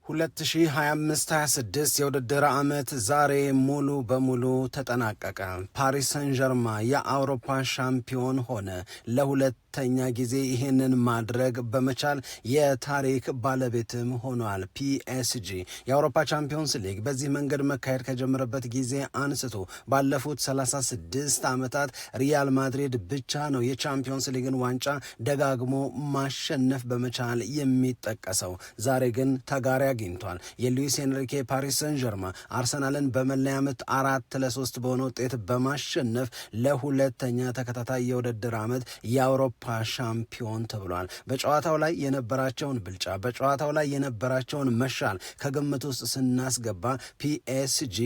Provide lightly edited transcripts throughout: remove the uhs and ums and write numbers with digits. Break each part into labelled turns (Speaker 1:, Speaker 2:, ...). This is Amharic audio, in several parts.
Speaker 1: 2025-26 የውድድር ዓመት ዛሬ ሙሉ በሙሉ ተጠናቀቀ። ፓሪስ ሰን ዠርማ የአውሮፓ ሻምፒዮን ሆነ። ለሁለተኛ ጊዜ ይህንን ማድረግ በመቻል የታሪክ ባለቤትም ሆኗል። ፒኤስጂ የአውሮፓ ቻምፒዮንስ ሊግ በዚህ መንገድ መካሄድ ከጀመረበት ጊዜ አንስቶ ባለፉት 36 ዓመታት ሪያል ማድሪድ ብቻ ነው የቻምፒዮንስ ሊግን ዋንጫ ደጋግሞ ማሸነፍ በመቻል የሚጠቀሰው። ዛሬ ግን ተጋሪ አግኝቷል። የሉዊስ ኤንሪኬ ፓሪስ ሰን ዠርማ አርሰናልን በመለያ ምት 4-3 በሆነ ውጤት በማሸነፍ ለሁለተኛ ተከታታይ የውድድር ዓመት የአውሮፓ ሻምፒዮን ተብሏል። በጨዋታው ላይ የነበራቸውን ብልጫ፣ በጨዋታው ላይ የነበራቸውን መሻል ከግምት ውስጥ ስናስገባ ፒኤስጂ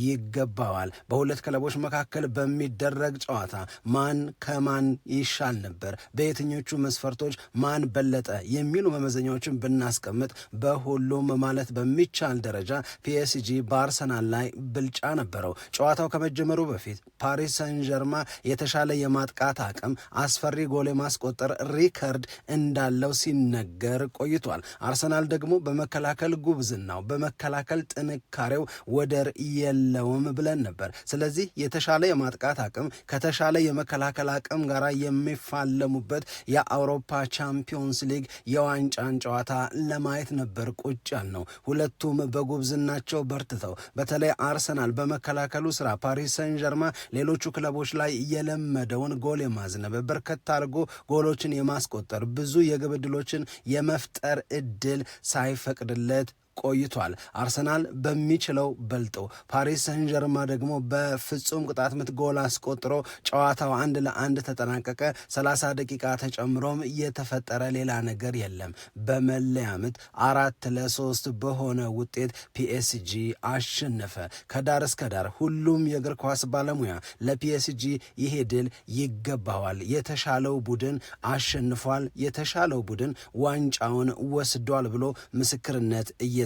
Speaker 1: ይገባዋል። በሁለት ክለቦች መካከል በሚደረግ ጨዋታ ማን ከማን ይሻል ነበር፣ በየትኞቹ መስፈርቶች ማን በለጠ የሚሉ መመዘኛዎችን ብናስቀምጥ በሁሉም ማለት በሚቻል ደረጃ ፒኤስጂ በአርሰናል ላይ ብልጫ ነበረው። ጨዋታው ከመጀመሩ በፊት ፓሪስ ሰን ዠርማ የተሻለ የማጥቃት አቅም፣ አስፈሪ ጎል የማስቆጠር ሪከርድ እንዳለው ሲነገር ቆይቷል። አርሰናል ደግሞ በመከላከል ጉብዝናው፣ በመከላከል ጥንካሬው ወደር የለውም ብለን ነበር። ስለዚህ የተሻለ የማጥቃት አቅም ከተሻለ የመከላከል አቅም ጋር የሚፋለሙበት የአውሮፓ ቻምፒዮንስ ሊግ የዋንጫን ጨዋታ ለማየት ነበር ቁጭ ያልነው። ሁለቱም በጉብዝናቸው በርትተው፣ በተለይ አርሰናል በመከላከሉ ስራ ፓሪስ ሰን ዠርማ ሌሎቹ ክለቦች ላይ የለመደውን ጎል የማዝነብ በርከት አድርጎ ጎሎችን የማስቆጠር ብዙ የግብ ዕድሎችን የመፍጠር እድል ሳይፈቅድለት ቆይቷል። አርሰናል በሚችለው በልጦ ፓሪስ ሰን ዠርማ ደግሞ በፍጹም ቅጣት ምት ጎል አስቆጥሮ ጨዋታው 1-1 ተጠናቀቀ። 30 ደቂቃ ተጨምሮም የተፈጠረ ሌላ ነገር የለም። በመለያ ምት 4-3 በሆነ ውጤት ፒኤስጂ አሸነፈ። ከዳር እስከ ዳር ሁሉም የእግር ኳስ ባለሙያ ለፒኤስጂ ይሄ ድል ይገባዋል፣ የተሻለው ቡድን አሸንፏል፣ የተሻለው ቡድን ዋንጫውን ወስዷል ብሎ ምስክርነት እየሰጠን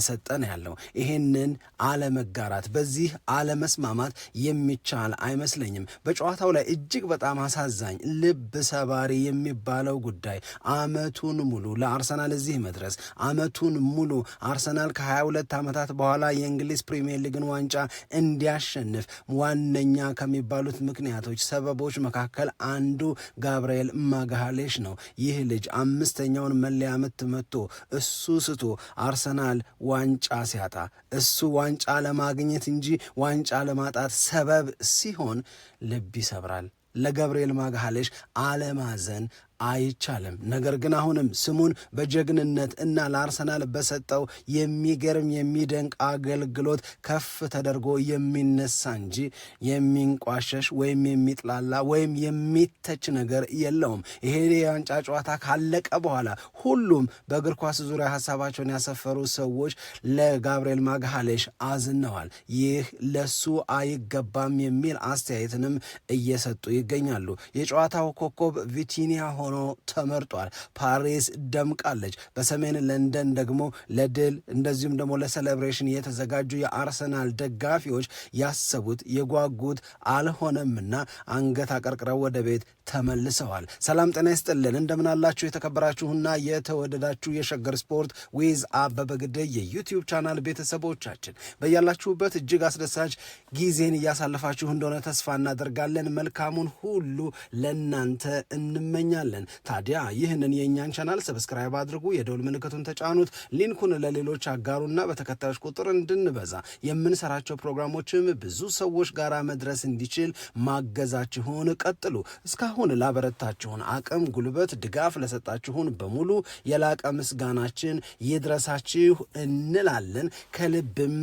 Speaker 1: ያለው። ይሄንን አለመጋራት፣ በዚህ አለመስማማት የሚቻል አይመስለኝም። በጨዋታው ላይ እጅግ በጣም አሳዛኝ ልብ ሰባሪ የሚባለው ጉዳይ አመቱን ሙሉ ለአርሰናል እዚህ መድረስ፣ አመቱን ሙሉ አርሰናል ከ22 ዓመታት በኋላ የእንግሊዝ ፕሪሚየር ሊግን ዋንጫ እንዲያሸንፍ ዋነኛ ከሚባሉት ምክንያቶች፣ ሰበቦች መካከል አንዱ ጋብርኤል ማጋሌሽ ነው። ይህ ልጅ 5ኛውን መለያ ምት መቶ እሱ ስቶ አርሰናል ዋንጫ ሲያጣ፣ እሱ ዋንጫ ለማግኘት እንጂ ዋንጫ ለማጣት ሰበብ ሲሆን ልብ ይሰብራል። ለጋብርኤል ማጋሌሽ አለማዘን አይቻልም። ነገር ግን አሁንም ስሙን በጀግንነት እና ለአርሰናል በሰጠው የሚገርም የሚደንቅ አገልግሎት ከፍ ተደርጎ የሚነሳ እንጂ የሚንቋሸሽ ወይም የሚጥላላ ወይም የሚተች ነገር የለውም። ይሄ የዋንጫ ጨዋታ ካለቀ በኋላ ሁሉም በእግር ኳስ ዙሪያ ሀሳባቸውን ያሰፈሩ ሰዎች ለጋብርኤል ማጋሌሽ አዝነዋል። ይህ ለሱ አይገባም የሚል አስተያየትንም እየሰጡ ይገኛሉ። የጨዋታው ኮከብ ቪቲኒያ ሆኖ ተመርጧል። ፓሪስ ደምቃለች። በሰሜን ለንደን ደግሞ ለድል እንደዚሁም ደግሞ ለሴሌብሬሽን የተዘጋጁ የአርሰናል ደጋፊዎች ያሰቡት የጓጉት አልሆነምና አንገት አቀርቅረው ወደ ቤት ተመልሰዋል። ሰላም ጤና ይስጥልን፣ እንደምናላችሁ የተከበራችሁና የተወደዳችሁ የሸገር ስፖርት ዊዝ አበበ ግደይ የዩቲዩብ ቻናል ቤተሰቦቻችን በያላችሁበት እጅግ አስደሳች ጊዜን እያሳለፋችሁ እንደሆነ ተስፋ እናደርጋለን። መልካሙን ሁሉ ለእናንተ እንመኛለን። ታዲያ ይህንን የእኛን ቻናል ሰብስክራይብ አድርጉ፣ የደውል ምልክቱን ተጫኑት፣ ሊንኩን ለሌሎች አጋሩና በተከታዮች ቁጥር እንድንበዛ የምንሰራቸው ፕሮግራሞችም ብዙ ሰዎች ጋር መድረስ እንዲችል ማገዛችሁን ቀጥሉ። እስካሁን ላበረታችሁን አቅም፣ ጉልበት፣ ድጋፍ ለሰጣችሁን በሙሉ የላቀ ምስጋናችን ይድረሳችሁ እንላለን። ከልብም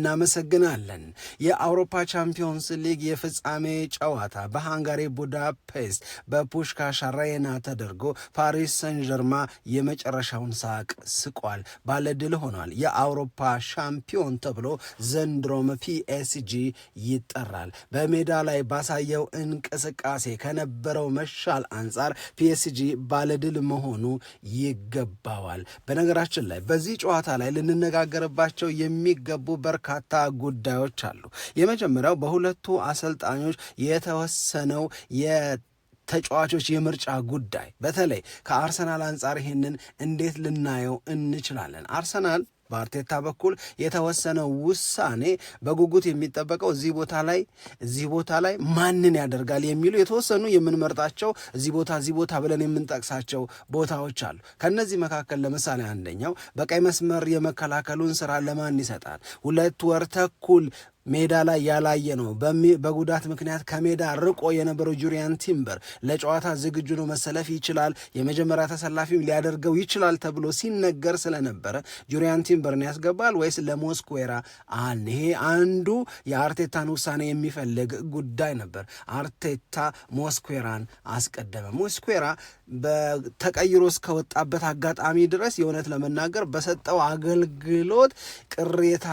Speaker 1: እናመሰግናለን። የአውሮፓ ቻምፒዮንስ ሊግ የፍጻሜ ጨዋታ በሃንጋሪ ቡዳፔስት በፑሽካሽ አሬና ተደርጎ ፓሪስ ሰን ዠርማ የመጨረሻውን ሳቅ ስቋል፣ ባለድል ሆኗል። የአውሮፓ ሻምፒዮን ተብሎ ዘንድሮም ፒኤስጂ ይጠራል። በሜዳ ላይ ባሳየው እንቅስቃሴ ከነበረው መሻል አንጻር ፒኤስጂ ባለድል መሆኑ ይገባዋል። በነገራችን ላይ በዚህ ጨዋታ ላይ ልንነጋገርባቸው የሚገቡ በርካታ ጉዳዮች አሉ። የመጀመሪያው በሁለቱ አሰልጣኞች የተወሰነው ተጫዋቾች የምርጫ ጉዳይ፣ በተለይ ከአርሰናል አንጻር ይህንን እንዴት ልናየው እንችላለን? አርሰናል በአርቴታ በኩል የተወሰነው ውሳኔ በጉጉት የሚጠበቀው እዚህ ቦታ ላይ ማንን ያደርጋል የሚሉ የተወሰኑ የምንመርጣቸው እዚህ ቦታ ብለን የምንጠቅሳቸው ቦታዎች አሉ። ከነዚህ መካከል ለምሳሌ አንደኛው በቀይ መስመር የመከላከሉን ስራ ለማን ይሰጣል? 2 ወር ተኩል ሜዳ ላይ ያላየ ነው። በጉዳት ምክንያት ከሜዳ ርቆ የነበረው ጁሪያን ቲምበር ለጨዋታ ዝግጁ ነው፣ መሰለፍ ይችላል፣ የመጀመሪያ ተሰላፊም ሊያደርገው ይችላል ተብሎ ሲነገር ስለነበረ ጁሪያን ቲምበርን ያስገባል ወይስ ለሞስኩዌራ አለ? ይሄ አንዱ የአርቴታን ውሳኔ የሚፈልግ ጉዳይ ነበር። አርቴታ ሞስኩዌራን አስቀደመ። ሞስኩዌራ በተቀይሮ እስከወጣበት አጋጣሚ ድረስ የእውነት ለመናገር በሰጠው አገልግሎት ቅሬታ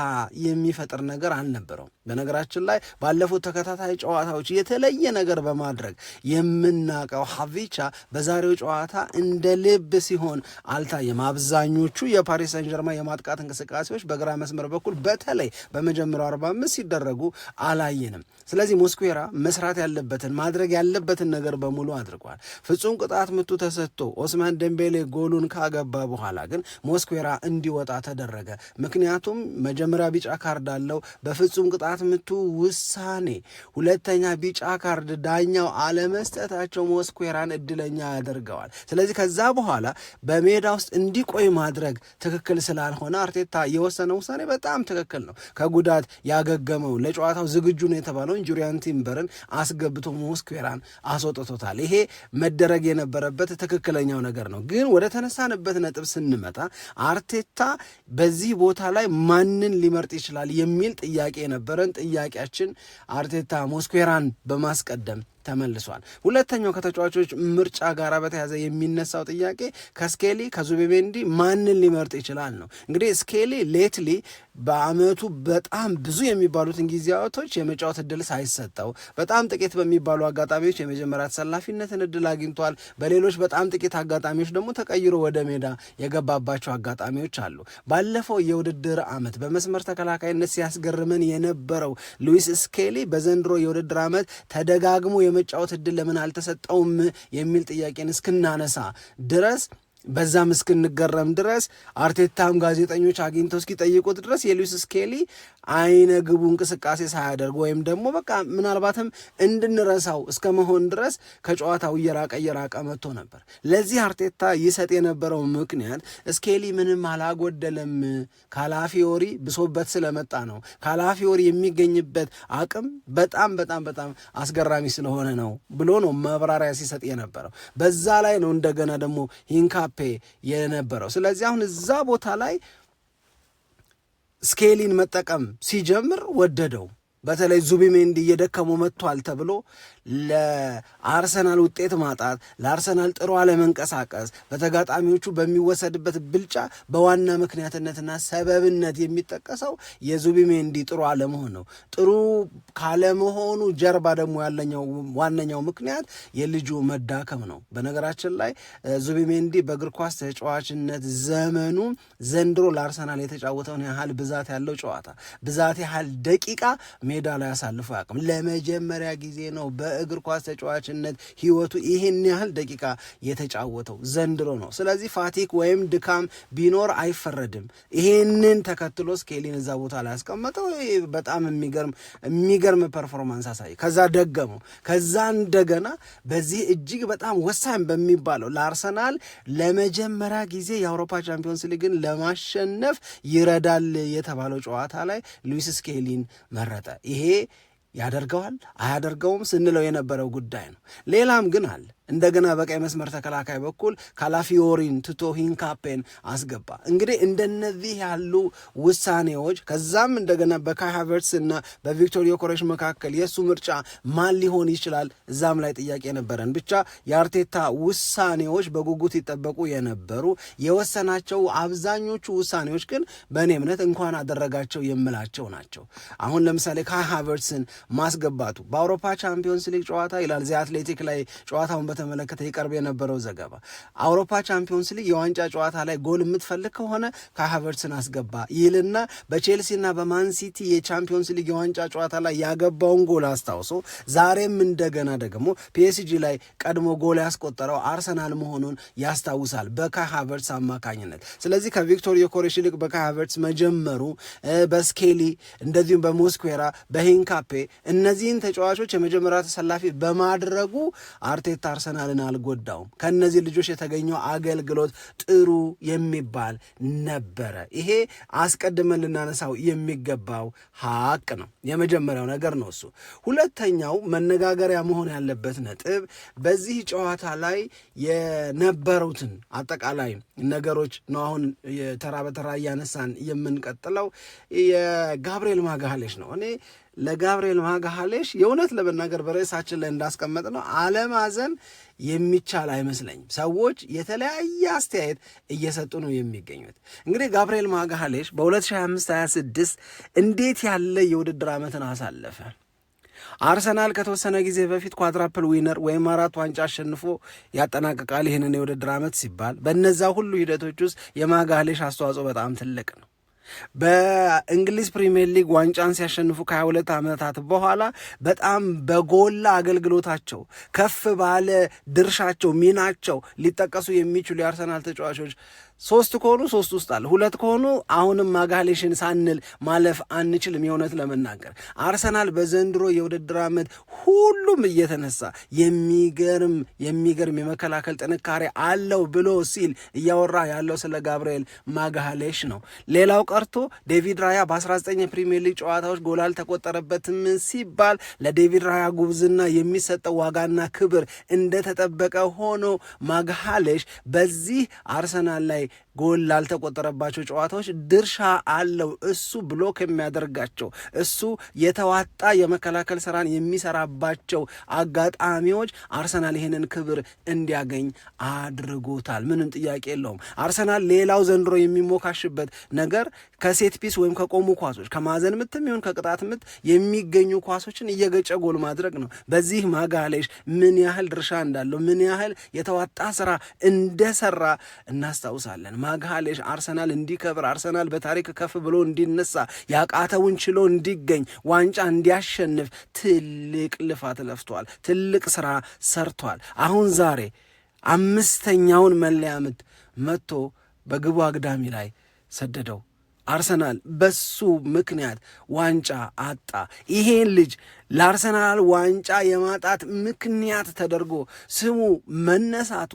Speaker 1: የሚፈጥር ነገር አልነበረው። በነገራችን ላይ ባለፉት ተከታታይ ጨዋታዎች የተለየ ነገር በማድረግ የምናውቀው ሀቪቻ በዛሬው ጨዋታ እንደ ልብ ሲሆን አልታየም። አብዛኞቹ የፓሪስ ሰን ዠርማን የማጥቃት እንቅስቃሴዎች በግራ መስመር በኩል በተለይ በመጀመሪያው 45 ሲደረጉ አላየንም። ስለዚህ ሞስኩዌራ መስራት ያለበትን ማድረግ ያለበትን ነገር በሙሉ አድርጓል። ፍጹም ቅጣት ምቱ ተሰጥቶ ኦስማን ደምቤሌ ጎሉን ካገባ በኋላ ግን ሞስኩዌራ እንዲወጣ ተደረገ። ምክንያቱም መጀመሪያ ቢጫ ካርድ አለው። በፍጹም ቅጣት ምቱ ውሳኔ ሁለተኛ ቢጫ ካርድ ዳኛው አለመስጠታቸው ሞስኩዌራን እድለኛ ያደርገዋል። ስለዚህ ከዛ በኋላ በሜዳ ውስጥ እንዲቆይ ማድረግ ትክክል ስላልሆነ አርቴታ የወሰነው ውሳኔ በጣም ትክክል ነው። ከጉዳት ያገገመው ለጨዋታው ዝግጁ ነው የተባለውን ጁሪያን ቲምበርን አስገብቶ ሞስኩዌራን አስወጥቶታል። ይሄ መደረግ የነበረበት ትክክለኛው ነገር ነው። ግን ወደ ተነሳንበት ነጥብ ስንመጣ አርቴታ በዚህ ቦታ ላይ ማንን ሊመርጥ ይችላል የሚል ጥያቄ ነበረን። ጥያቄያችን አርቴታ ሞስኩዌራን በማስቀደም ተመልሷል። ሁለተኛው ከተጫዋቾች ምርጫ ጋር በተያዘ የሚነሳው ጥያቄ ከስኬሊ ከዙቢሜንዲ ማንን ሊመርጥ ይችላል ነው። እንግዲህ ስኬሊ ሌትሊ በአመቱ በጣም ብዙ የሚባሉትን ጊዜያቶች የመጫወት እድል ሳይሰጠው በጣም ጥቂት በሚባሉ አጋጣሚዎች የመጀመሪያ ተሰላፊነትን እድል አግኝቷል። በሌሎች በጣም ጥቂት አጋጣሚዎች ደግሞ ተቀይሮ ወደ ሜዳ የገባባቸው አጋጣሚዎች አሉ። ባለፈው የውድድር አመት በመስመር ተከላካይነት ሲያስገርመን የነበረው ሉዊስ ስኬሊ በዘንድሮ የውድድር አመት ተደጋግሞ የመጫወት እድል ለምን አልተሰጠውም የሚል ጥያቄን እስክናነሳ ድረስ በዛም እስክንገረም ድረስ አርቴታም ጋዜጠኞች አግኝተው እስኪጠይቁት ድረስ የሉዊስ ስኬሊ አይነ ግቡ እንቅስቃሴ ሳያደርግ ወይም ደግሞ በቃ ምናልባትም እንድንረሳው እስከ መሆን ድረስ ከጨዋታው እየራቀ መጥቶ ነበር። ለዚህ አርቴታ ይሰጥ የነበረው ምክንያት ስኬሊ ምንም አላጎደለም፣ ካላፊዮሪ ብሶበት ስለመጣ ነው፣ ካላፊዮሪ የሚገኝበት አቅም በጣም አስገራሚ ስለሆነ ነው ብሎ ነው ማብራሪያ ሲሰጥ የነበረው። በዛ ላይ ነው እንደገና ደግሞ ሂንካፔ የነበረው። ስለዚህ አሁን እዛ ቦታ ላይ ስኬሊን መጠቀም ሲጀምር ወደደው። በተለይ ዙቢሜንዲ እየደከመው መጥቷል ተብሎ ለአርሰናል ውጤት ማጣት፣ ለአርሰናል ጥሩ አለመንቀሳቀስ፣ በተጋጣሚዎቹ በሚወሰድበት ብልጫ በዋና ምክንያትነትና ሰበብነት የሚጠቀሰው የዙቢሜንዲ ጥሩ አለመሆን ነው። ጥሩ ካለመሆኑ ጀርባ ደግሞ ያለኛው ዋነኛው ምክንያት የልጁ መዳከም ነው። በነገራችን ላይ ዙቢሜንዲ በእግር ኳስ ተጫዋችነት ዘመኑ ዘንድሮ ለአርሰናል የተጫወተውን ያህል ብዛት ያለው ጨዋታ ብዛት ያህል ደቂቃ ሜዳ ላይ አሳልፎ አያውቅም። ለመጀመሪያ ጊዜ ነው በእግር ኳስ ተጫዋችነት ህይወቱ ይህን ያህል ደቂቃ የተጫወተው ዘንድሮ ነው። ስለዚህ ፋቲክ ወይም ድካም ቢኖር አይፈረድም። ይህንን ተከትሎ ስኬሊን እዛ ቦታ ላይ ያስቀመጠው በጣም የሚገርም ፐርፎርማንስ አሳየ። ከዛ ደገመው። ከዛ እንደገና በዚህ እጅግ በጣም ወሳኝ በሚባለው ለአርሰናል ለመጀመሪያ ጊዜ የአውሮፓ ቻምፒዮንስ ሊግን ለማሸነፍ ይረዳል የተባለው ጨዋታ ላይ ሉዊስ ስኬሊን መረጠ። ይሄ ያደርገዋል አያደርገውም ስንለው የነበረው ጉዳይ ነው። ሌላም ግን አለ። እንደገና በቀይ መስመር ተከላካይ በኩል ካላፊዮሪን ትቶ ሂንካፔን አስገባ። እንግዲህ እንደነዚህ ያሉ ውሳኔዎች ከዛም እንደገና በካይ ሃቨርትስ እና በቪክቶር ዮኬሬሽ መካከል የእሱ ምርጫ ማን ሊሆን ይችላል እዛም ላይ ጥያቄ ነበረን። ብቻ የአርቴታ ውሳኔዎች በጉጉት ይጠበቁ የነበሩ የወሰናቸው አብዛኞቹ ውሳኔዎች ግን በእኔ እምነት እንኳን አደረጋቸው የምላቸው ናቸው። አሁን ለምሳሌ ካይ ሃቨርትስን ማስገባቱ በአውሮፓ ቻምፒዮንስ ሊግ ጨዋታ ይላል ዚ አትሌቲክ ላይ ጨዋታውን በተመለከተ ይቀርብ የነበረው ዘገባ አውሮፓ ቻምፒዮንስ ሊግ የዋንጫ ጨዋታ ላይ ጎል የምትፈልግ ከሆነ ካይ ሃቨርትስን አስገባ ይልና በቼልሲና በማን ሲቲ የቻምፒዮንስ ሊግ የዋንጫ ጨዋታ ላይ ያገባውን ጎል አስታውሶ ዛሬም እንደገና ደግሞ ፒኤስጂ ላይ ቀድሞ ጎል ያስቆጠረው አርሰናል መሆኑን ያስታውሳል በካይ ሃቨርትስ አማካኝነት። ስለዚህ ከቪክቶር ዮኬሬሽ ይልቅ በካይ ሃቨርትስ መጀመሩ በስኬሊ እንደዚሁም በሞስኩዌራ በሂንካፔ እነዚህን ተጫዋቾች የመጀመሪያ ተሰላፊ በማድረጉ አርቴታ አርሰናልን አልጎዳውም። ከነዚህ ልጆች የተገኘው አገልግሎት ጥሩ የሚባል ነበረ። ይሄ አስቀድመን ልናነሳው የሚገባው ሀቅ ነው። የመጀመሪያው ነገር ነው እሱ። ሁለተኛው መነጋገሪያ መሆን ያለበት ነጥብ በዚህ ጨዋታ ላይ የነበሩትን አጠቃላይ ነገሮች ነው። አሁን ተራ በተራ እያነሳን የምንቀጥለው የጋብርኤል ማጋሌሽ ነው። እኔ ለጋብርኤል ማጋሌሽ የእውነት ለመናገር በርዕሳችን ላይ እንዳስቀመጥ ነው አለማዘን የሚቻል አይመስለኝም። ሰዎች የተለያየ አስተያየት እየሰጡ ነው የሚገኙት። እንግዲህ ጋብርኤል ማጋሌሽ በ2025-26 እንዴት ያለ የውድድር ዓመትን አሳለፈ። አርሰናል ከተወሰነ ጊዜ በፊት ኳድራፕል ዊነር ወይም 4 ዋንጫ አሸንፎ ያጠናቅቃል ይህንን የውድድር ዓመት ሲባል በነዛ ሁሉ ሂደቶች ውስጥ የማጋሌሽ አስተዋጽኦ በጣም ትልቅ ነው። በእንግሊዝ ፕሪሚየር ሊግ ዋንጫን ሲያሸንፉ ከ22 ዓመታት በኋላ በጣም በጎላ አገልግሎታቸው ከፍ ባለ ድርሻቸው ሚናቸው ሊጠቀሱ የሚችሉ የአርሰናል ተጫዋቾች 3 ከሆኑ 3 ውስጥ አለ፣ 2 ከሆኑ አሁንም ማጋሌሽን ሳንል ማለፍ አንችልም። የእውነት ለመናገር አርሰናል በዘንድሮ የውድድር ዓመት ሁሉም እየተነሳ የሚገርም የመከላከል ጥንካሬ አለው ብሎ ሲል እያወራ ያለው ስለ ጋብርኤል ማጋሌሽ ነው። ሌላው ቀርቶ ዴቪድ ራያ በ19 የፕሪሚየር ሊግ ጨዋታዎች ጎል አልተቆጠረበትም ሲባል ለዴቪድ ራያ ጉብዝና የሚሰጠው ዋጋና ክብር እንደተጠበቀ ሆኖ ማጋሌሽ በዚህ አርሰናል ላይ ጎል ላልተቆጠረባቸው ጨዋታዎች ድርሻ አለው። እሱ ብሎክ የሚያደርጋቸው እሱ የተዋጣ የመከላከል ስራን የሚሰራባቸው አጋጣሚዎች አርሰናል ይህንን ክብር እንዲያገኝ አድርጎታል። ምንም ጥያቄ የለውም። አርሰናል ሌላው ዘንድሮ የሚሞካሽበት ነገር ከሴት ፒስ ወይም ከቆሙ ኳሶች ከማዕዘን ምትም ይሁን ከቅጣት ምት የሚገኙ ኳሶችን እየገጨ ጎል ማድረግ ነው። በዚህ ማጋሌሽ ምን ያህል ድርሻ እንዳለው ምን ያህል የተዋጣ ስራ እንደሰራ እናስታውሳለን። ማጋሌሽ አርሰናል እንዲከብር አርሰናል በታሪክ ከፍ ብሎ እንዲነሳ ያቃተውን ችሎ እንዲገኝ ዋንጫ እንዲያሸንፍ ትልቅ ልፋት ለፍቷል። ትልቅ ስራ ሰርቷል። አሁን ዛሬ 5ኛውን መለያ ምት መጥቶ በግቡ አግዳሚ ላይ ሰደደው። አርሰናል በሱ ምክንያት ዋንጫ አጣ። ይሄን ልጅ ለአርሰናል ዋንጫ የማጣት ምክንያት ተደርጎ ስሙ መነሳቱ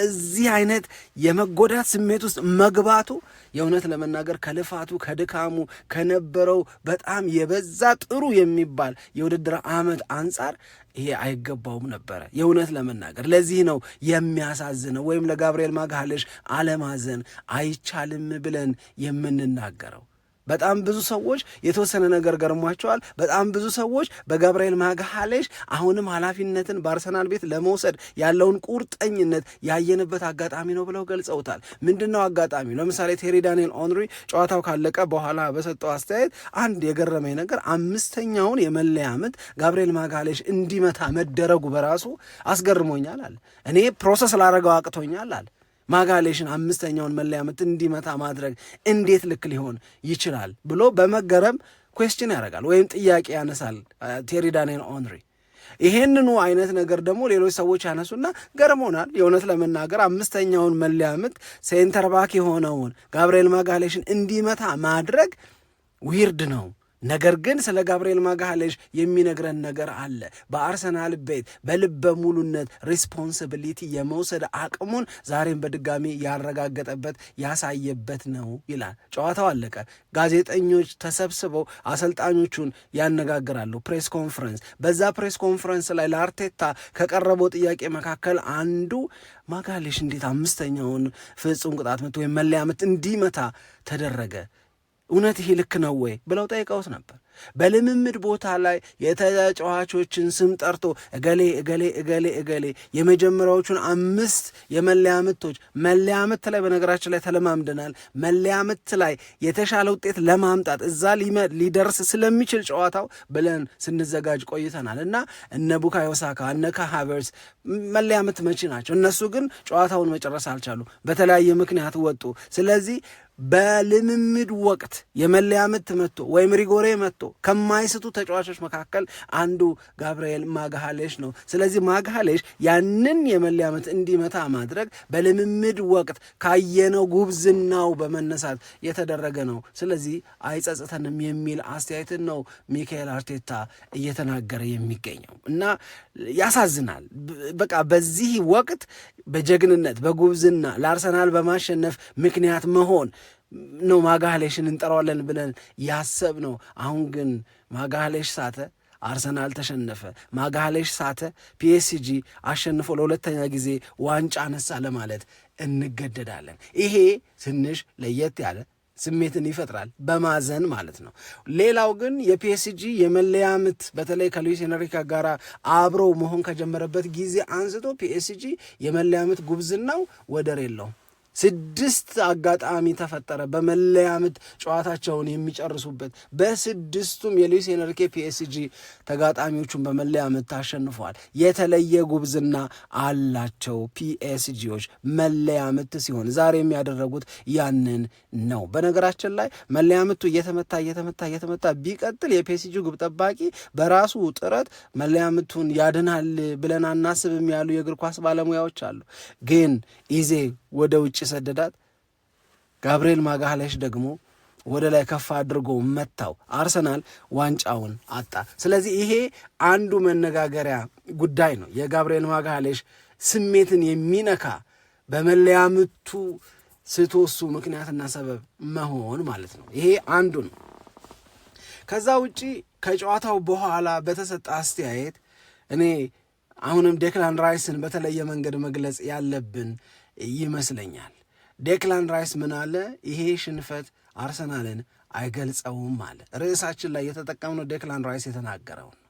Speaker 1: እዚህ አይነት የመጎዳት ስሜት ውስጥ መግባቱ የእውነት ለመናገር ከልፋቱ ከድካሙ ከነበረው በጣም የበዛ ጥሩ የሚባል የውድድር ዓመት አንጻር ይሄ አይገባውም ነበረ። የእውነት ለመናገር ለዚህ ነው የሚያሳዝነው ወይም ለጋብርኤል ማጋሌሽ አለማዘን አይቻልም ብለን የምንናገረው። በጣም ብዙ ሰዎች የተወሰነ ነገር ገርሟቸዋል። በጣም ብዙ ሰዎች በጋብርኤል ማጋሌሽ አሁንም ኃላፊነትን በአርሰናል ቤት ለመውሰድ ያለውን ቁርጠኝነት ያየንበት አጋጣሚ ነው ብለው ገልጸውታል። ምንድነው አጋጣሚው? ለምሳሌ ቴሪ ዳንኤል ኦንሪ ጨዋታው ካለቀ በኋላ በሰጠው አስተያየት አንድ የገረመኝ ነገር 5ኛውን የመለያ ምት ጋብርኤል ማጋሌሽ እንዲመታ መደረጉ በራሱ አስገርሞኛል አለ። እኔ ፕሮሰስ ላረገው አቅቶኛል አለ። ማጋሌሽን 5ኛውን መለያ ምት እንዲመታ ማድረግ እንዴት ልክ ሊሆን ይችላል ብሎ በመገረም ኩዌስችን ያደርጋል ወይም ጥያቄ ያነሳል ቴሪ ዳንኤል ኦንሪ። ይሄንኑ አይነት ነገር ደግሞ ሌሎች ሰዎች ያነሱና ገርሞናል። የእውነት ለመናገር 5ኛውን መለያ ምት ሴንተር ባክ የሆነውን ጋብርኤል ማጋሌሽን እንዲመታ ማድረግ ዊርድ ነው። ነገር ግን ስለ ጋብርኤል ማጋሌሽ የሚነግረን ነገር አለ። በአርሰናል ቤት በልበ ሙሉነት ሪስፖንሲቢሊቲ የመውሰድ አቅሙን ዛሬም በድጋሚ ያረጋገጠበት ያሳየበት ነው ይላል። ጨዋታው አለቀ። ጋዜጠኞች ተሰብስበው አሰልጣኞቹን ያነጋግራሉ። ፕሬስ ኮንፈረንስ። በዛ ፕሬስ ኮንፈረንስ ላይ ለአርቴታ ከቀረበው ጥያቄ መካከል አንዱ ማጋሌሽ እንዴት 5ኛውን ፍጹም ቅጣት ምት ወይም መለያ ምት እንዲመታ ተደረገ? እውነት ይሄ ልክ ነው ወይ ብለው ጠይቀውት ነበር። በልምምድ ቦታ ላይ የተጫዋቾችን ስም ጠርቶ እገሌ እገሌ እገሌ እገሌ የመጀመሪያዎቹን 5 የመለያ ምቶች መለያ ምት ላይ በነገራችን ላይ ተለማምደናል። መለያ ምት ላይ የተሻለ ውጤት ለማምጣት እዛ ሊደርስ ስለሚችል ጨዋታው ብለን ስንዘጋጅ ቆይተናል እና እነ ቡካዮ ሳካ እነ ካይ ሃቨርትዝ መለያ ምት መቺ ናቸው። እነሱ ግን ጨዋታውን መጨረስ አልቻሉም፣ በተለያየ ምክንያት ወጡ። ስለዚህ በልምምድ ወቅት የመለያ ምት መጥቶ ወይም ሪጎሬ መጥቶ ከማይስቱ ተጫዋቾች መካከል አንዱ ጋብርኤል ማግሃሌሽ ነው። ስለዚህ ማግሃሌሽ ያንን የመለያ ምት እንዲመታ ማድረግ በልምምድ ወቅት ካየነው ጉብዝናው በመነሳት የተደረገ ነው። ስለዚህ አይጸጽተንም የሚል አስተያየትን ነው ሚካኤል አርቴታ እየተናገረ የሚገኘው እና ያሳዝናል። በቃ በዚህ ወቅት በጀግንነት በጉብዝና ለአርሰናል በማሸነፍ ምክንያት መሆን ነው ማግሃሌሽን እንጠራዋለን ብለን ያሰብ ነው። አሁን ግን ማግሃሌሽ ሳተ፣ አርሰናል ተሸነፈ። ማግሃሌሽ ሳተ፣ ፒኤስጂ አሸንፎ ለሁለተኛ ጊዜ ዋንጫ አነሳ ለማለት እንገደዳለን። ይሄ ትንሽ ለየት ያለ ስሜትን ይፈጥራል፣ በማዘን ማለት ነው። ሌላው ግን የፒኤስጂ የመለያ ምት በተለይ ከሉዊስ ኤንሪኬ ጋር አብሮ መሆን ከጀመረበት ጊዜ አንስቶ ፒኤስጂ የመለያ ምት ጉብዝናው ወደር የለውም። 6 አጋጣሚ ተፈጠረ በመለያ ምት ጨዋታቸውን የሚጨርሱበት። በ6ቱም የሉዊስ ኤንሪኬ ፒኤስጂ ተጋጣሚዎቹን በመለያ ምት አሸንፈዋል። የተለየ ጉብዝና አላቸው ፒኤስጂዎች መለያ ምት ሲሆን ዛሬ የሚያደረጉት ያንን ነው። በነገራችን ላይ መለያ ምቱ እየተመታ ቢቀጥል የፒኤስጂ ግብ ጠባቂ በራሱ ጥረት መለያ ምቱን ያድናል ብለን አናስብም ያሉ የእግር ኳስ ባለሙያዎች አሉ። ግን ኢዜ ወደ ውጭ ሰደዳት፣ ጋብርኤል ማግሃሌሽ ደግሞ ወደ ላይ ከፍ አድርጎ መታው። አርሰናል ዋንጫውን አጣ። ስለዚህ ይሄ አንዱ መነጋገሪያ ጉዳይ ነው። የጋብርኤል ማግሃሌሽ ስሜትን የሚነካ በመለያ ምቱ ስትወሱ ምክንያትና ሰበብ መሆን ማለት ነው። ይሄ አንዱ ነው። ከዛ ውጪ ከጨዋታው በኋላ በተሰጠ አስተያየት እኔ አሁንም ዴክላን ራይስን በተለየ መንገድ መግለጽ ያለብን ይመስለኛል። ዴክላን ራይስ ምን አለ? ይሄ ሽንፈት አርሰናልን አይገልጸውም አለ። ርዕሳችን ላይ የተጠቀምነው ዴክላን ራይስ የተናገረው ነው።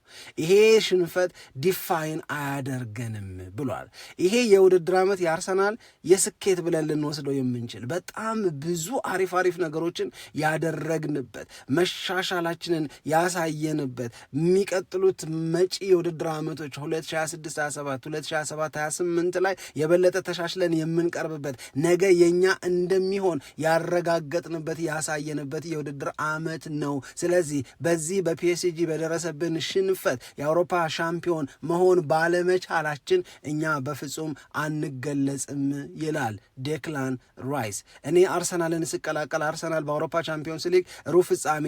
Speaker 1: ይሄ ሽንፈት ዲፋይን አያደርገንም ብሏል። ይሄ የውድድር ዓመት የአርሰናል የስኬት ብለን ልንወስደው የምንችል በጣም ብዙ አሪፍ ነገሮችን ያደረግንበት መሻሻላችንን ያሳየንበት የሚቀጥሉት መጪ የውድድር ዓመቶች 2026/27 2027/28 ላይ የበለጠ ተሻሽለን የምንቀርብበት ነገ የኛ እንደሚሆን ያረጋገጥንበት ያሳየንበት የውድድር ዓመት ነው። ስለዚህ በዚህ በፒኤስጂ በደረሰብን ሽንፈት የአውሮፓ ሻምፒዮን መሆን ባለመቻላችን እኛ በፍጹም አንገለጽም ይላል ዴክላን ራይስ። እኔ አርሰናልን ስቀላቀል አርሰናል በአውሮፓ ቻምፒዮንስ ሊግ ሩብ ፍጻሜ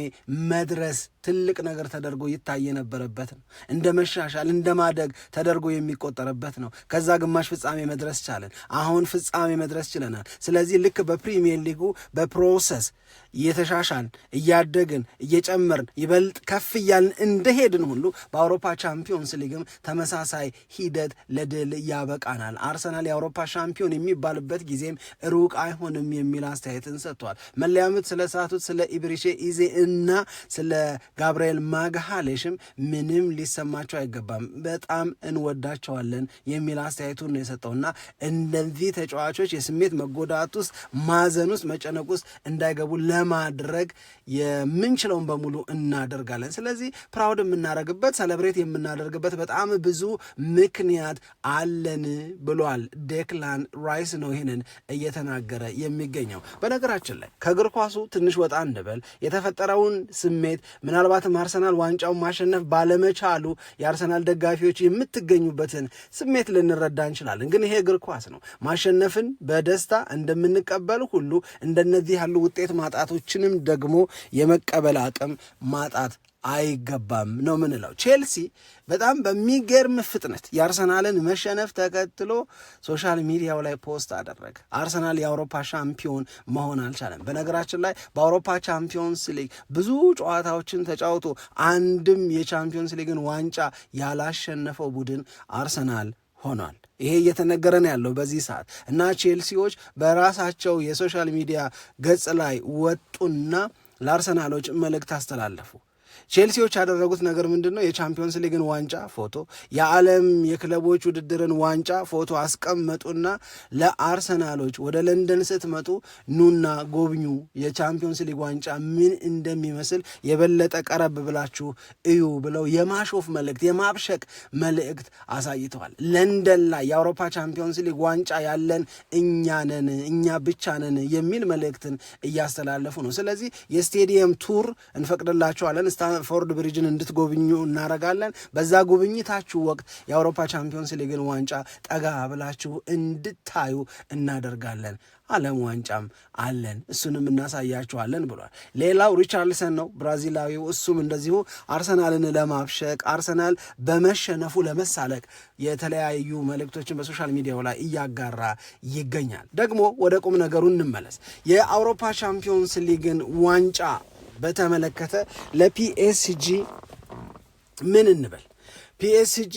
Speaker 1: መድረስ ትልቅ ነገር ተደርጎ ይታይ የነበረበት ነው። እንደ መሻሻል እንደ ማደግ ተደርጎ የሚቆጠርበት ነው። ከዛ ግማሽ ፍጻሜ መድረስ ቻለን። አሁን ፍጻሜ መድረስ ችለናል። ስለዚህ ልክ በፕሪሚየር ሊጉ በፕሮሰስ እየተሻሻልን እያደግን እየጨመርን ይበልጥ ከፍ እያልን እንደሄድን ሁሉ በአውሮፓ ቻምፒዮንስ ሊግም ተመሳሳይ ሂደት ለድል ያበቃናል። አርሰናል የአውሮፓ ሻምፒዮን የሚባልበት ጊዜም ሩቅ አይሆንም የሚል አስተያየትን ሰጥቷል። መለያ ምት ስለ ሳቱት ስለ ኢብሪቼ ኢዜ እና ስለ ጋብርኤል ማግሃሌሽም ምንም ሊሰማቸው አይገባም፣ በጣም እንወዳቸዋለን የሚል አስተያየቱን ነው የሰጠውና እነዚህ ተጫዋቾች የስሜት መጎዳት ውስጥ ማዘን ውስጥ መጨነቅ ውስጥ እንዳይገቡ ለማድረግ የምንችለውን በሙሉ እናደርጋለን። ስለዚህ ፕራውድ የምናደርግበት ሰለብሬት የምናደርግበት በጣም ብዙ ምክንያት አለን ብሏል። ዴክላን ራይስ ነው ይህንን እየተናገረ የሚገኘው። በነገራችን ላይ ከእግር ኳሱ ትንሽ ወጣ እንበል። የተፈጠረውን ስሜት ምናልባትም አርሰናል ዋንጫውን ማሸነፍ ባለመቻሉ የአርሰናል ደጋፊዎች የምትገኙበትን ስሜት ልንረዳ እንችላለን። ግን ይሄ እግር ኳስ ነው። ማሸነፍን በደስታ እንደምንቀበል ሁሉ እንደነዚህ ያሉ ውጤት ማጣቶችንም ደግሞ የመቀበል አቅም ማጣት አይገባም ነው ምንለው። ቼልሲ በጣም በሚገርም ፍጥነት የአርሰናልን መሸነፍ ተከትሎ ሶሻል ሚዲያው ላይ ፖስት አደረገ። አርሰናል የአውሮፓ ሻምፒዮን መሆን አልቻለም። በነገራችን ላይ በአውሮፓ ቻምፒዮንስ ሊግ ብዙ ጨዋታዎችን ተጫውቶ አንድም የቻምፒዮንስ ሊግን ዋንጫ ያላሸነፈው ቡድን አርሰናል ሆኗል። ይሄ እየተነገረ ነው ያለው በዚህ ሰዓት እና ቼልሲዎች በራሳቸው የሶሻል ሚዲያ ገጽ ላይ ወጡና ለአርሰናሎች መልእክት አስተላለፉ። ቼልሲዎች ያደረጉት ነገር ምንድነው? የቻምፒዮንስ ሊግን ዋንጫ ፎቶ፣ የዓለም የክለቦች ውድድርን ዋንጫ ፎቶ አስቀመጡና ለአርሰናሎች ወደ ለንደን ስትመጡ ኑና ጎብኙ፣ የቻምፒዮንስ ሊግ ዋንጫ ምን እንደሚመስል የበለጠ ቀረብ ብላችሁ እዩ ብለው የማሾፍ መልእክት፣ የማብሸቅ መልእክት አሳይተዋል። ለንደን ላይ የአውሮፓ ቻምፒዮንስ ሊግ ዋንጫ ያለን እኛ ነን፣ እኛ ብቻ ነን የሚል መልእክትን እያስተላለፉ ነው። ስለዚህ የስቴዲየም ቱር እንፈቅድላችኋለን፣ ስታንፎርድ ብሪጅን እንድትጎብኙ እናረጋለን። በዛ ጉብኝታችሁ ወቅት የአውሮፓ ቻምፒዮንስ ሊግን ዋንጫ ጠጋ ብላችሁ እንድታዩ እናደርጋለን። ዓለም ዋንጫም አለን፣ እሱንም እናሳያችኋለን ብሏል። ሌላው ሪቻርልሰን ነው፣ ብራዚላዊው። እሱም እንደዚሁ አርሰናልን ለማብሸቅ አርሰናል በመሸነፉ ለመሳለቅ የተለያዩ መልእክቶችን በሶሻል ሚዲያው ላይ እያጋራ ይገኛል። ደግሞ ወደ ቁም ነገሩ እንመለስ። የአውሮፓ ቻምፒዮንስ ሊግን ዋንጫ በተመለከተ ለፒኤስጂ ምን እንበል? ፒኤስጂ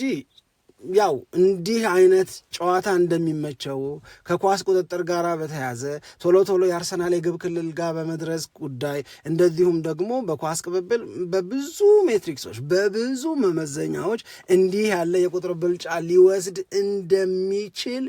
Speaker 1: ያው እንዲህ አይነት ጨዋታ እንደሚመቸው ከኳስ ቁጥጥር ጋር በተያዘ ቶሎ ቶሎ የአርሰናል የግብ ክልል ጋር በመድረስ ጉዳይ እንደዚሁም ደግሞ በኳስ ቅብብል በብዙ ሜትሪክሶች በብዙ መመዘኛዎች እንዲህ ያለ የቁጥር ብልጫ ሊወስድ እንደሚችል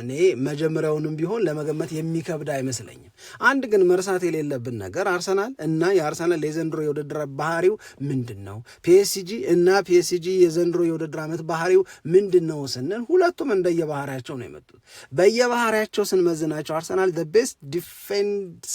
Speaker 1: እኔ መጀመሪያውንም ቢሆን ለመገመት የሚከብድ አይመስለኝም። አንድ ግን መርሳት የሌለብን ነገር አርሰናል እና የአርሰናል የዘንድሮ የውድድር ባህሪው ምንድን ነው፣ ፒኤስጂ እና ፒኤስጂ የዘንድሮ የውድድር ዓመት ባህሪው ምንድን ነው ስንል ሁለቱም እንደየባህሪያቸው ነው የመጡት። በየባህሪያቸው ስንመዝናቸው አርሰናል the best defense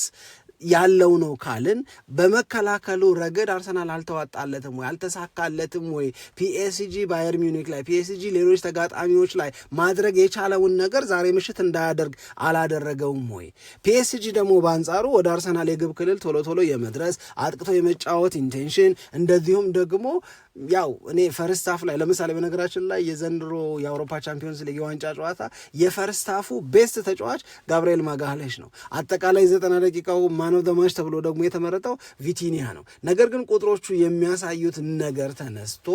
Speaker 1: ያለው ነው ካልን በመከላከሉ ረገድ አርሰናል አልተዋጣለትም ወይ አልተሳካለትም ወይ? ፒኤስጂ ባየር ሚዩኒክ ላይ ፒኤስጂ ሌሎች ተጋጣሚዎች ላይ ማድረግ የቻለውን ነገር ዛሬ ምሽት እንዳያደርግ አላደረገውም ወይ? ፒኤስጂ ደግሞ በአንጻሩ ወደ አርሰናል የግብ ክልል ቶሎ ቶሎ የመድረስ አጥቅቶ የመጫወት ኢንቴንሽን እንደዚሁም ደግሞ ያው እኔ ፈርስታፍ ላይ ለምሳሌ በነገራችን ላይ የዘንድሮ የአውሮፓ ቻምፒዮንስ ሊግ የዋንጫ ጨዋታ የፈርስታፉ ቤስት ተጫዋች ጋብርኤል ማጋሌሽ ነው። አጠቃላይ 90 ደቂቃው ማን ኦፍ ዘ ማች ተብሎ ደግሞ የተመረጠው ቪቲኒያ ነው። ነገር ግን ቁጥሮቹ የሚያሳዩት ነገር ተነስቶ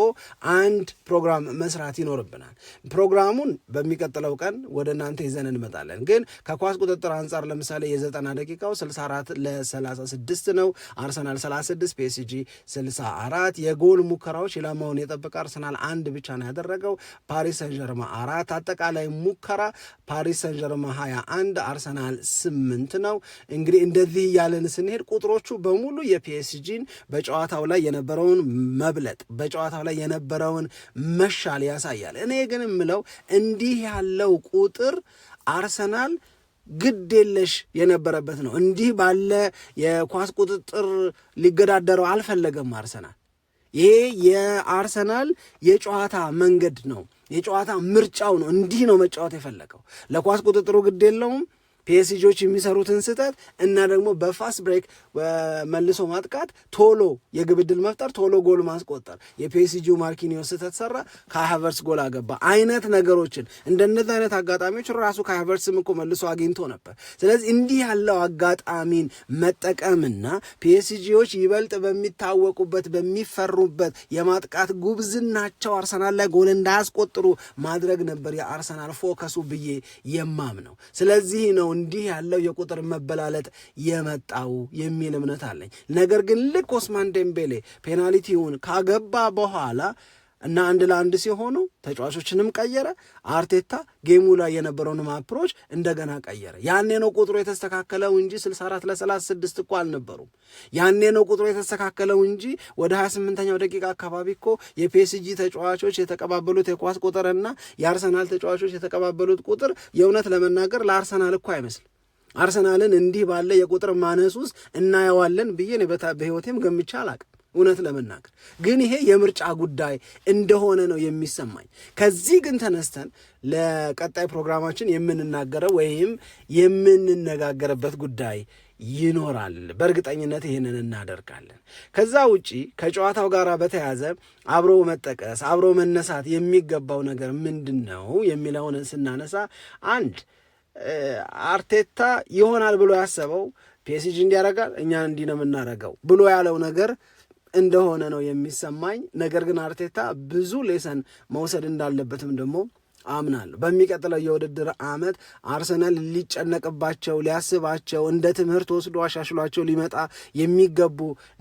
Speaker 1: አንድ ፕሮግራም መስራት ይኖርብናል። ፕሮግራሙን በሚቀጥለው ቀን ወደ እናንተ ይዘን እንመጣለን። ግን ከኳስ ቁጥጥር አንጻር ለምሳሌ የ90 ደቂቃው 64-36 ነው። አርሰናል 36 ፒኤስጂ 64። የጎል ሙከራዎች ኢላማውን የጠበቀ አርሰናል 1 ብቻ ነው ያደረገው። ፓሪስ ሰን ጀርማ 4። አጠቃላይ ሙከራ ፓሪስ ሰን ጀርማ 21 አርሰናል 8 ነው። እንግዲህ እንደዚህ ያለን ስንሄድ ቁጥሮቹ በሙሉ የፒኤስጂን በጨዋታው ላይ የነበረውን መብለጥ በጨዋታው ላይ የነበረውን መሻል ያሳያል። እኔ ግን የምለው እንዲህ ያለው ቁጥር አርሰናል ግድ የለሽ የነበረበት ነው። እንዲህ ባለ የኳስ ቁጥጥር ሊገዳደረው አልፈለገም አርሰናል። ይሄ የአርሰናል የጨዋታ መንገድ ነው፣ የጨዋታ ምርጫው ነው። እንዲህ ነው መጫወት የፈለገው። ለኳስ ቁጥጥሩ ግድ የለውም። ፒኤስጂዎች የሚሰሩትን ስህተት እና ደግሞ በፋስት ብሬክ መልሶ ማጥቃት ቶሎ የግብ ዕድል መፍጠር ቶሎ ጎል ማስቆጠር የፒኤስጂው ማርኪኒዮስ ስህተት ሰራ፣ ካይ ሃቨርትዝ ጎል አገባ አይነት ነገሮችን እንደነዚህ አይነት አጋጣሚዎች ራሱ ካይ ሃቨርትዝም እኮ መልሶ አግኝቶ ነበር። ስለዚህ እንዲህ ያለው አጋጣሚን መጠቀምና ፒኤስጂዎች ይበልጥ በሚታወቁበት በሚፈሩበት የማጥቃት ጉብዝናቸው አርሰናል ላይ ጎል እንዳያስቆጥሩ ማድረግ ነበር የአርሰናል ፎከሱ ብዬ የማምነው። ስለዚህ ነው እንዲህ ያለው የቁጥር መበላለጥ የመጣው የሚል እምነት አለኝ። ነገር ግን ልክ ኦስማን ዴምቤሌ ፔናልቲውን ካገባ በኋላ እና 1-1 ሲሆኑ ተጫዋቾችንም ቀየረ። አርቴታ ጌሙ ላይ የነበረውን አፕሮች እንደገና ቀየረ። ያኔ ነው ቁጥሩ የተስተካከለው እንጂ 64-36 እኮ አልነበሩም። ያኔ ነው ቁጥሩ የተስተካከለው እንጂ ወደ 28ኛው ደቂቃ አካባቢ እኮ የፒኤስጂ ተጫዋቾች የተቀባበሉት የኳስ ቁጥርና የአርሰናል ተጫዋቾች የተቀባበሉት ቁጥር የእውነት ለመናገር ለአርሰናል እኮ አይመስልም። አርሰናልን እንዲህ ባለ የቁጥር ማነስ ውስጥ እናየዋለን ብዬ በሕይወቴም ገምቼ አላቅም። እውነት ለመናገር ግን ይሄ የምርጫ ጉዳይ እንደሆነ ነው የሚሰማኝ። ከዚህ ግን ተነስተን ለቀጣይ ፕሮግራማችን የምንናገረው ወይም የምንነጋገርበት ጉዳይ ይኖራል። በእርግጠኝነት ይህንን እናደርጋለን። ከዛ ውጪ ከጨዋታው ጋር በተያያዘ አብሮ መጠቀስ አብሮ መነሳት የሚገባው ነገር ምንድን ነው የሚለውን ስናነሳ አንድ አርቴታ ይሆናል ብሎ ያሰበው ፒኤስጂ እንዲያረጋል እኛን እንዲህ ነው የምናረገው ብሎ ያለው ነገር እንደሆነ ነው የሚሰማኝ። ነገር ግን አርቴታ ብዙ ሌሰን መውሰድ እንዳለበትም ደግሞ አምናለሁ። በሚቀጥለው የውድድር ዓመት አርሰናል ሊጨነቅባቸው ሊያስባቸው እንደ ትምህርት ወስዶ አሻሽሏቸው ሊመጣ የሚገቡ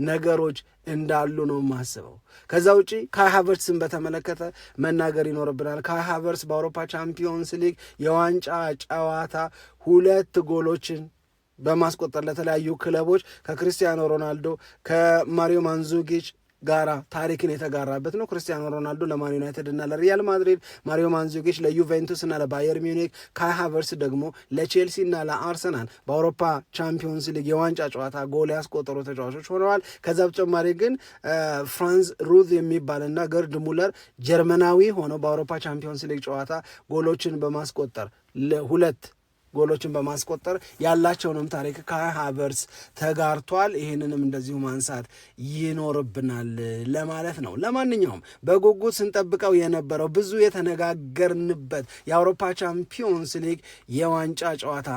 Speaker 1: ነገሮች እንዳሉ ነው የማስበው። ከዛ ውጪ ካይ ሃቨርትስን በተመለከተ መናገር ይኖርብናል። ካይ ሃቨርትስ በአውሮፓ ቻምፒዮንስ ሊግ የዋንጫ ጨዋታ 2 ጎሎችን በማስቆጠር ለተለያዩ ክለቦች ከክርስቲያኖ ሮናልዶ ከማሪዮ ማንዙኪች ጋራ ታሪክን የተጋራበት ነው። ክርስቲያኖ ሮናልዶ ለማን ዩናይትድ እና ለሪያል ማድሪድ፣ ማሪዮ ማንዙኪች ለዩቬንቱስ እና ለባየር ሚዩኒክ፣ ካይ ሃቨርትስ ደግሞ ለቼልሲ እና ለአርሰናል በአውሮፓ ቻምፒዮንስ ሊግ የዋንጫ ጨዋታ ጎል ያስቆጠሩ ተጫዋቾች ሆነዋል። ከዛ በተጨማሪ ግን ፍራንስ ሩዝ የሚባልና ገርድ ሙለር ጀርመናዊ ሆነው በአውሮፓ ቻምፒዮንስ ሊግ ጨዋታ ጎሎችን በማስቆጠር 2 ጎሎችን በማስቆጠር ያላቸውንም ታሪክ ካይ ሃቨርትስ ተጋርቷል። ይህንንም እንደዚሁ ማንሳት ይኖርብናል ለማለት ነው። ለማንኛውም በጉጉት ስንጠብቀው የነበረው ብዙ የተነጋገርንበት የአውሮፓ ቻምፒዮንስ ሊግ የዋንጫ ጨዋታ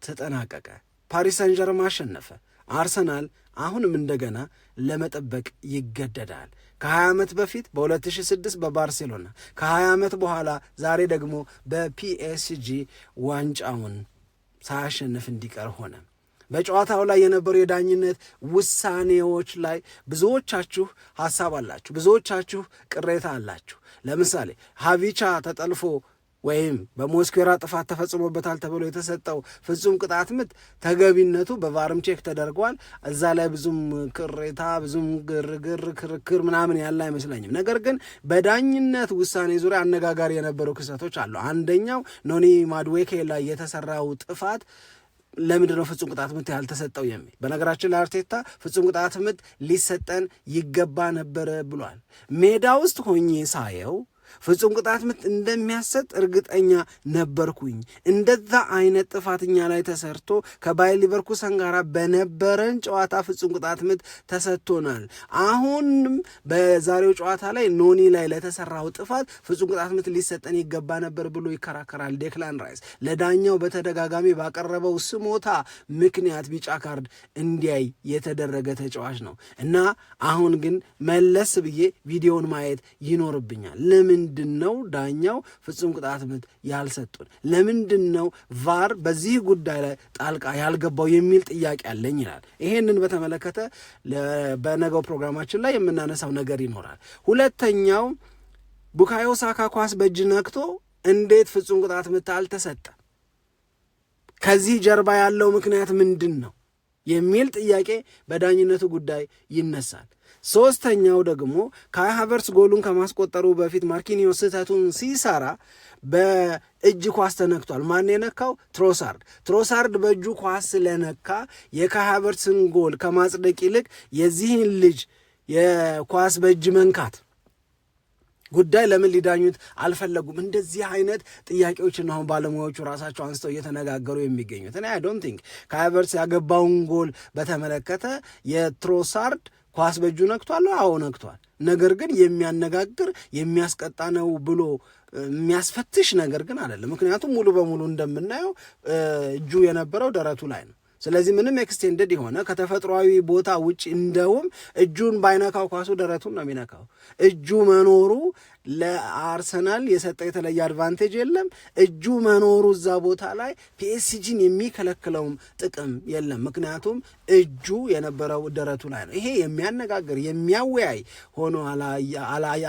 Speaker 1: ተጠናቀቀ። ፓሪስ ሰን ዠርማ አሸነፈ። አርሰናል አሁንም እንደገና ለመጠበቅ ይገደዳል። ከ20 ዓመት በፊት በ2006 በባርሴሎና ከ20 ዓመት በኋላ ዛሬ ደግሞ በፒኤስጂ ዋንጫውን ሳያሸንፍ እንዲቀር ሆነ። በጨዋታው ላይ የነበሩ የዳኝነት ውሳኔዎች ላይ ብዙዎቻችሁ ሐሳብ አላችሁ፣ ብዙዎቻችሁ ቅሬታ አላችሁ። ለምሳሌ ሀቪቻ ተጠልፎ ወይም በሞስኩዌራ ጥፋት ተፈጽሞበታል ተብሎ የተሰጠው ፍጹም ቅጣት ምት ተገቢነቱ በቫርም ቼክ ተደርጓል። እዛ ላይ ብዙም ቅሬታ ብዙም ግርግር ክርክር ምናምን ያለ አይመስለኝም። ነገር ግን በዳኝነት ውሳኔ ዙሪያ አነጋጋሪ የነበሩ ክስተቶች አሉ። አንደኛው ኖኒ ማድዌኬ ላይ የተሰራው ጥፋት ለምንድን ነው ፍጹም ቅጣት ምት ያልተሰጠው የሚል። በነገራችን ላይ አርቴታ ፍጹም ቅጣት ምት ሊሰጠን ይገባ ነበረ ብሏል። ሜዳ ውስጥ ሆኜ ሳየው ፍጹም ቅጣት ምት እንደሚያሰጥ እርግጠኛ ነበርኩኝ። እንደዛ አይነት ጥፋትኛ ላይ ተሰርቶ ከባየር ሊቨርኩሰን ጋር በነበረን ጨዋታ ፍጹም ቅጣት ምት ተሰጥቶናል። አሁንም በዛሬው ጨዋታ ላይ ኖኒ ላይ ለተሰራው ጥፋት ፍጹም ቅጣት ምት ሊሰጠን ይገባ ነበር ብሎ ይከራከራል ዴክላን ራይስ። ለዳኛው በተደጋጋሚ ባቀረበው ስሞታ ምክንያት ቢጫ ካርድ እንዲያይ የተደረገ ተጫዋች ነው እና አሁን ግን መለስ ብዬ ቪዲዮውን ማየት ይኖርብኛል። ለምንድን ነው ዳኛው ፍጹም ቅጣት ምት ያልሰጡን? ለምንድን ነው ቫር በዚህ ጉዳይ ላይ ጣልቃ ያልገባው የሚል ጥያቄ አለኝ ይላል። ይሄንን በተመለከተ በነገው ፕሮግራማችን ላይ የምናነሳው ነገር ይኖራል። ሁለተኛው ቡካዮ ሳካ ኳስ በእጅ ነክቶ እንዴት ፍጹም ቅጣት ምት አልተሰጠ? ከዚህ ጀርባ ያለው ምክንያት ምንድን ነው የሚል ጥያቄ በዳኝነቱ ጉዳይ ይነሳል። ሶስተኛው ደግሞ ካይ ሃቨርትስ ጎሉን ከማስቆጠሩ በፊት ማርኪኒዮስ ስህተቱን ሲሰራ በእጅ ኳስ ተነክቷል። ማን የነካው? ትሮሳርድ በእጁ ኳስ ስለነካ የካይ ሃቨርትስን ጎል ከማጽደቅ ይልቅ የዚህን ልጅ የኳስ በእጅ መንካት ጉዳይ ለምን ሊዳኙት አልፈለጉም? እንደዚህ አይነት ጥያቄዎችን አሁን ባለሙያዎቹ ራሳቸው አንስተው እየተነጋገሩ የሚገኙት እኔ አይ ዶንት ቲንክ ካይ ሃቨርትስ ያገባውን ጎል በተመለከተ የትሮሳርድ ኳስ በእጁ ነክቷል። አዎ ነክቷል። ነገር ግን የሚያነጋግር የሚያስቀጣ ነው ብሎ የሚያስፈትሽ ነገር ግን አይደለም። ምክንያቱም ሙሉ በሙሉ እንደምናየው እጁ የነበረው ደረቱ ላይ ነው። ስለዚህ ምንም ኤክስቴንድድ የሆነ ከተፈጥሯዊ ቦታ ውጭ እንደውም እጁን ባይነካው ኳሱ ደረቱን ነው የሚነካው። እጁ መኖሩ ለአርሰናል የሰጠ የተለየ አድቫንቴጅ የለም። እጁ መኖሩ እዛ ቦታ ላይ ፒኤስጂን የሚከለክለውም ጥቅም የለም። ምክንያቱም እጁ የነበረው ደረቱ ላይ ነው። ይሄ የሚያነጋግር የሚያወያይ ሆኖ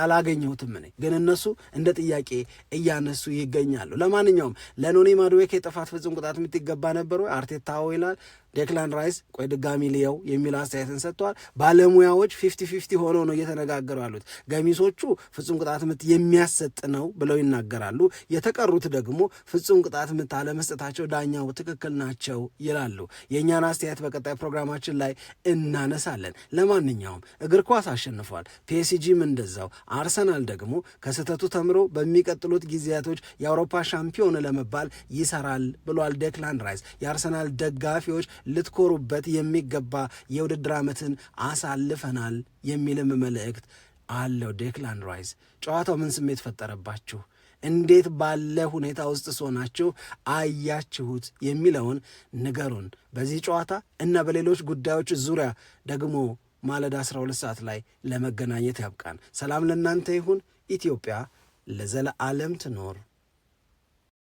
Speaker 1: አላገኘሁትም። እኔ ግን እነሱ እንደ ጥያቄ እያነሱ ይገኛሉ። ለማንኛውም ለኖኒ ማድዌኬ የጥፋት ፍጹም ቅጣት ምት ይገባ ነበር ወይ? አርቴታው ይላል። ዴክላን ራይስ ቆይ ድጋሚ ልየው የሚል አስተያየትን ሰጥተዋል። ባለሙያዎች 50-50 ሆነው ነው እየተነጋገሩ ያሉት። ገሚሶቹ ፍጹም ቅጣት ምት የሚያሰጥ ነው ብለው ይናገራሉ። የተቀሩት ደግሞ ፍጹም ቅጣት ምት አለመስጠታቸው ዳኛው ትክክል ናቸው ይላሉ። የእኛን አስተያየት በቀጣይ ፕሮግራማችን ላይ እናነሳለን። ለማንኛውም እግር ኳስ አሸንፏል፣ ፒኤስጂም እንደዛው። አርሰናል ደግሞ ከስህተቱ ተምሮ በሚቀጥሉት ጊዜያቶች የአውሮፓ ሻምፒዮን ለመባል ይሰራል ብሏል ዴክላን ራይስ። የአርሰናል ደጋፊዎች ልትኮሩበት የሚገባ የውድድር ዓመትን አሳልፈናል የሚልም መልእክት አለው ዴክላን ራይስ። ጨዋታው ምን ስሜት ፈጠረባችሁ? እንዴት ባለ ሁኔታ ውስጥ ሆናችሁ አያችሁት የሚለውን ንገሩን። በዚህ ጨዋታ እና በሌሎች ጉዳዮች ዙሪያ ደግሞ ማለዳ 12 ሰዓት ላይ ለመገናኘት ያብቃን። ሰላም ለእናንተ ይሁን። ኢትዮጵያ ለዘለዓለም ትኖር።